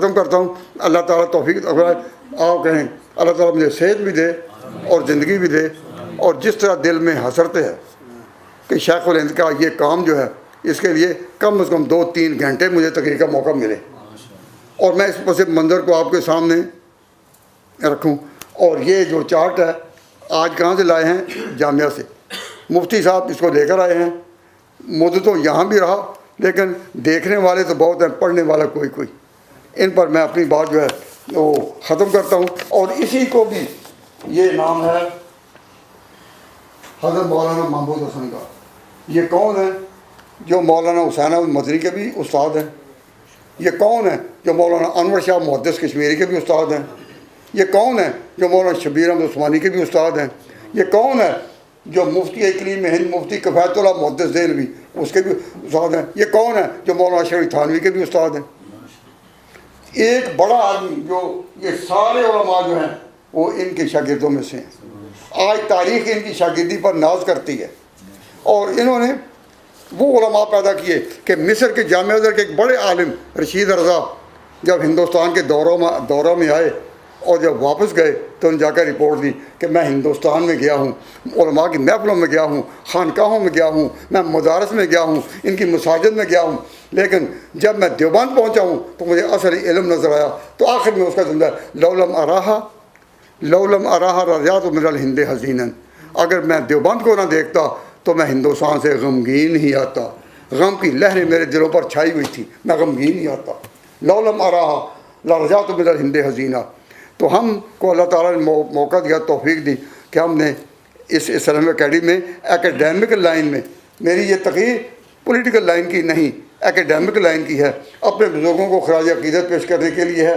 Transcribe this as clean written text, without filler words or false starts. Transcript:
ختم کرتا ہوں. اللہ تعالیٰ توفیق آپ کہیں اللہ تعالیٰ مجھے صحت بھی دے اور زندگی بھی دے. اور جس طرح دل میں حسرت ہے کہ شیخ الہند کا یہ کام جو ہے اس کے لیے کم از کم 2-3 گھنٹے مجھے تقریر کا موقع ملے اور میں اس پس منظر کو آپ کے سامنے رکھوں. اور یہ جو چارٹ ہے آج کہاں سے لائے ہیں؟ جامعہ سے. مفتی صاحب اس کو لے کر آئے ہیں. مدت تو یہاں بھی رہا لیکن دیکھنے والے تو بہت ہیں، پڑھنے والا کوئی. ان پر میں اپنی بات جو ہے وہ ختم کرتا ہوں. اور اسی کو بھی یہ نام ہے حضرت مولانا محمود حسن کا. یہ کون ہے؟ جو مولانا حسین احمد مدنی کے بھی استاد ہیں. یہ کون ہے؟ جو مولانا انور شاہ محدث کشمیری کے بھی استاد ہیں. یہ کون ہے؟ جو مولانا شبیر احمد عثمانی کے بھی استاد ہیں. یہ کون ہے؟ جو مفتی اقلیم ہند مفتی کفایت اللہ محدث دہلوی اس کے بھی استاد ہیں. یہ کون ہے؟ جو مولانا شریف تھانوی کے بھی استاد ہیں. ایک بڑا آدمی جو یہ سارے علماء جو ہیں وہ ان کے شاگردوں میں سے ہیں. آج تاریخ ان کی شاگردی پر ناز کرتی ہے. اور انہوں نے وہ علماء پیدا کیے کہ مصر کے جامعہ ازہر کے ایک بڑے عالم رشید رضا جب ہندوستان کے دورہ میں آئے اور جب واپس گئے تو انہوں نے جا کر رپورٹ دی کہ میں ہندوستان میں گیا ہوں، علماء کی محفلوں میں گیا ہوں، خانقاہوں میں گیا ہوں، میں مدارس میں گیا ہوں، ان کی مساجد میں گیا ہوں، لیکن جب میں دیوبند پہنچا ہوں تو مجھے اصل علم نظر آیا. تو آخر میں اس کا جملہ ہے لولم اراہا رضیات من الہند حزینا. اگر میں دیوبند کو نہ دیکھتا تو میں ہندوستان سے غمگین ہی آتا. غم کی لہریں میرے دلوں پر چھائی ہوئی تھی، میں غمگین ہی آتا. لولم اراہا لرضیات من الہند حزینا. تو ہم کو اللہ تعالیٰ نے موقع دیا، توفیق دی کہ ہم نے اس اسلام اکیڈمی میں ایکیڈیمک لائن میں، میری یہ تقریر پولیٹیکل لائن کی نہیں، ایکیڈیمک لائن کی ہے، اپنے بزرگوں کو خراج عقیدت پیش کرنے کے لیے ہے.